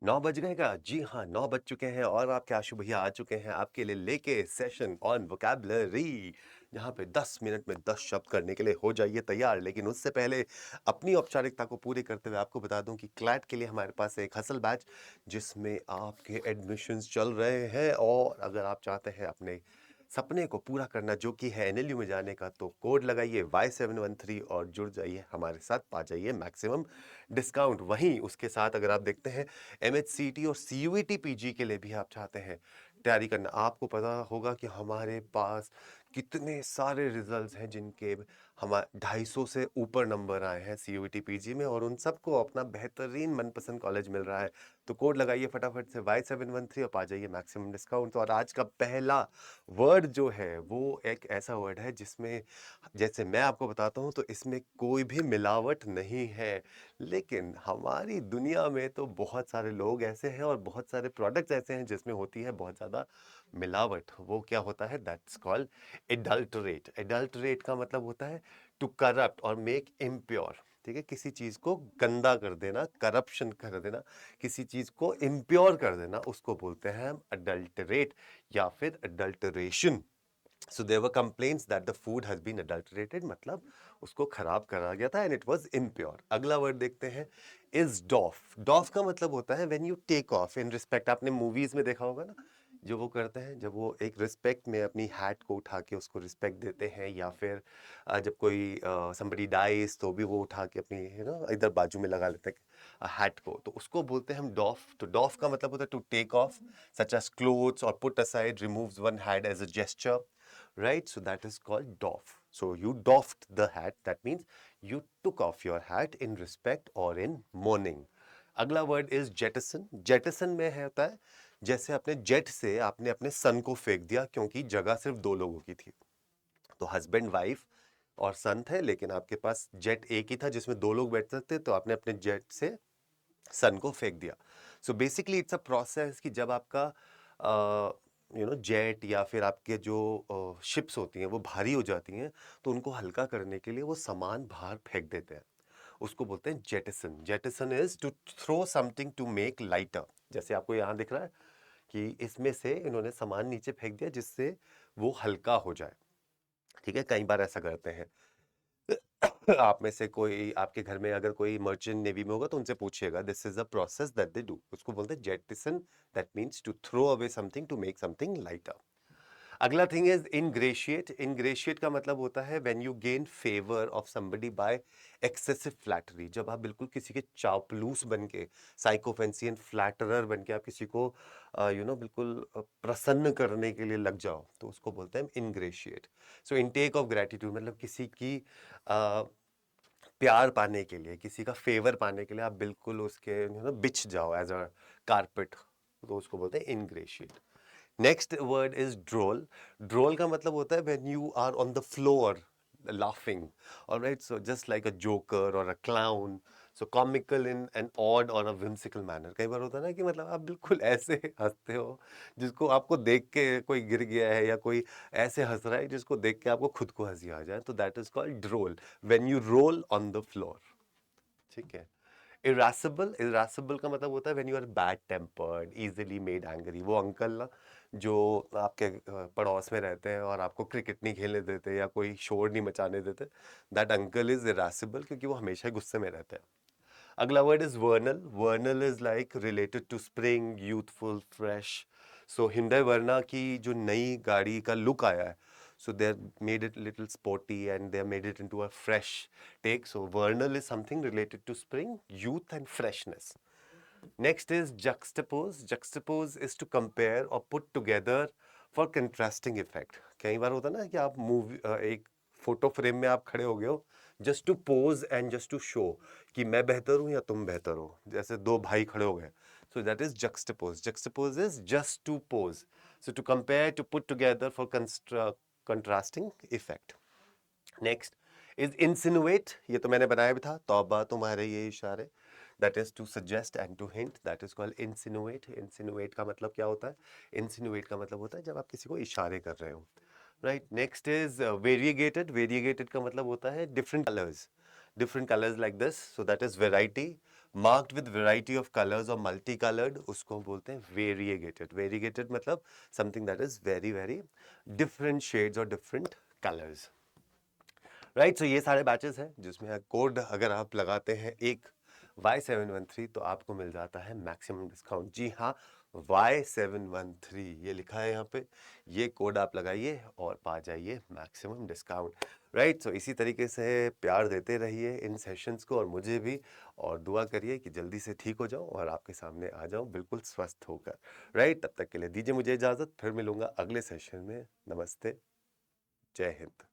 9 बज गए का? जी हाँ, 9 बज चुके हैं और आपके आशु भैया आ चुके हैं आपके लिए लेके सेशन ऑन वोकैबुलरी, जहाँ पे 10 मिनट में 10 शब्द करने के लिए हो जाइए तैयार। लेकिन उससे पहले अपनी औपचारिकता को पूरी करते हुए आपको बता दूं कि क्लैट के लिए हमारे पास एक हसल बैच जिसमें आपके एडमिशन्स चल रहे हैं, और अगर आप चाहते हैं अपने सपने को पूरा करना जो कि है एनएलयू में जाने का, तो कोड लगाइए Y713 और जुड़ जाइए हमारे साथ, पा जाइए मैक्सिमम डिस्काउंट। वहीं उसके साथ अगर आप देखते हैं MHCT और CUET PG के लिए भी आप चाहते हैं तैयारी करना, आपको पता होगा कि हमारे पास कितने सारे रिजल्ट्स हैं जिनके हमारे 250 से ऊपर नंबर आए हैं CUET PG में, और उन सबको अपना बेहतरीन मनपसंद कॉलेज मिल रहा है। तो कोड लगाइए फटाफट से Y713 और पा जाइए मैक्सिमम डिस्काउंट। और आज का पहला वर्ड जो है वो एक ऐसा वर्ड है जिसमें, जैसे मैं आपको बताता हूँ, तो इसमें कोई भी मिलावट नहीं है। लेकिन हमारी दुनिया में तो बहुत सारे लोग ऐसे हैं और बहुत सारे प्रोडक्ट्स ऐसे हैं जिसमें होती है बहुत ज़्यादा मिलावट। वो क्या होता है? That's called एडल्टरेट। एडल्टरेट का मतलब होता है टू करप्ट और मेक इम्प्योर। ठीक है, किसी चीज़ को गंदा कर देना, करप्शन कर देना, किसी चीज़ को इम्प्योर कर देना, उसको बोलते हैं हम अडल्टरेट या फिर adulteration. So there were complaints that the food has been adulterated, मतलब उसको खराब करा गया था and it was impure। अगला वर्ड देखते हैं is doff। doff का मतलब होता है when you take off in respect। आपने मूवीज में देखा होगा ना, जो वो करते हैं जब वो एक रिस्पेक्ट में अपनी हैट को उठा के उसको रिस्पेक्ट देते हैं, या फिर जब कोई somebody dies तो भी वो उठा के अपनी इधर बाजू में लगा लेते हैं हैट को, तो उसको बोलते हैं हम डॉफ। तो डॉफ का मतलब होता है to take off, such as clothes और put aside, removes one hat as a gesture, right? So that is called doff। So you doffed the hat, that means you took off your hat in respect or in mourning। अगला word is Jetson. Jetson में है होता है जैसे अपने jet से आपने अपने सन को फेंक दिया, क्योंकि जगह सिर्फ दो लोगों की थी, तो हस्बैंड वाइफ और सन थे, लेकिन आपके पास जेट एक ही था जिसमें दो लोग बैठ सकते, तो आपने अपने जेट से सन को फेंक दिया। So basically it's a process कि जब आपका जेट या फिर आपके जो शिप्स होती हैं वो भारी हो जाती हैं, तो उनको हल्का करने के लिए वो सामान बाहर फेंक देते हैं, उसको बोलते हैं jettison. Jettison is to throw something to make lighter. जैसे आपको यहाँ दिख रहा है कि इसमें से इन्होंने सामान नीचे फेंक दिया जिससे वो हल्का हो जाए। ठीक है, कई बार ऐसा करते हैं। आप में से कोई आपके घर में अगर कोई मर्चेंट नेवी में होगा तो उनसे पूछिएगा, this is a process that they do, उसको बोलते हैं jettison. That means to throw away something to make something lighter. अगला थिंग इज इनग्रेशिएट। इनग्रेशिएट का मतलब होता है when you gain favour of somebody by excessive flattery. जब आप बिल्कुल किसी के चापलूस बन के, साइकोफेंसियन फ्लैटरर बन के आप किसी को बिल्कुल प्रसन्न करने के लिए लग जाओ, तो उसको बोलते हैं इनग्रेशिएट। सो इनटेक ऑफ ग्रेटिट्यूड मतलब किसी की प्यार पाने के लिए, किसी का फेवर पाने के लिए आप बिल्कुल उसके बिछ जाओ एज अ कारपेट, तो उसको बोलते हैं ingratiate. Next word is droll. Droll का मतलब होता है when you are on the floor laughing, all right? So just like a joker or a clown, so comical in an odd or a whimsical manner। कई बार होता है ना कि मतलब आप बिल्कुल ऐसे हंसते हो जिसको आपको देख के कोई गिर गया है, या कोई ऐसे हंस रहा है जिसको देख के आपको खुद को हंसी आ जाए, तो that is called droll, when you roll on the floor. ठीक है। इरासिबल। इरासिबल का मतलब होता है when you are bad tempered, easily made angry. वो अंकल ना जो आपके पड़ोस में रहते हैं और आपको क्रिकेट नहीं खेलने देते या कोई शोर नहीं मचाने देते, दैट अंकल इज इरासिबल, क्योंकि वो हमेशा गुस्से में रहते हैं। अगला word is vernal. Vernal is like related to spring, youthful, fresh. So Hyundai Verna की जो नई गाड़ी का लुक आया है, so they made it little sporty and they made it into a fresh take। So vernal is something related to spring, youth and freshness। Next is juxtapose। Juxtapose is to compare or put together for contrasting effect। कई बार होता है ना कि आप movie एक photo frame में आप खड़े हो गए हो, just to pose and just to show कि मैं बेहतर हूं या तुम बेहतर हो, जैसे दो भाई खड़े हो गए, so that is juxtapose। Juxtapose is just to pose, so to compare, to put together for contrasting effect। Next is insinuate. ये तो मैंने बनाया भी था, तौबा तुम्हारे ये इशारे, that is to suggest and to hint, that is called insinuate. Insinuate का मतलब क्या होता है? इंसिनुएट का मतलब होता है जब आप किसी को इशारे कर रहे हो, right. Next is variegated. Variegated का मतलब होता है different colours, different colors like this, so that is variety। Marked with variety of colours और मल्टी कलर्ड, उसको हम बोलते हैं वेरिएगेटेड। वेरिएगेटेड मतलब something that is very very different shades और डिफरेंट कलर्स, राइट। सो ये सारे बैचेस हैं जिसमें कोड अगर आप लगाते हैं एक Y713 तो आपको मिल जाता है मैक्सिमम डिस्काउंट। जी हाँ, Y713 ये लिखा है यहाँ पे, ये कोड आप लगाइए और पा जाइए मैक्सिमम डिस्काउंट, राइट। सो इसी तरीके से प्यार देते रहिए इन सेशंस को और मुझे भी, और दुआ करिए कि जल्दी से ठीक हो जाऊं और आपके सामने आ जाऊं बिल्कुल स्वस्थ होकर, राइट। तब तक के लिए दीजिए मुझे इजाज़त, फिर मिलूंगा अगले सेशन में। नमस्ते, जय हिंद।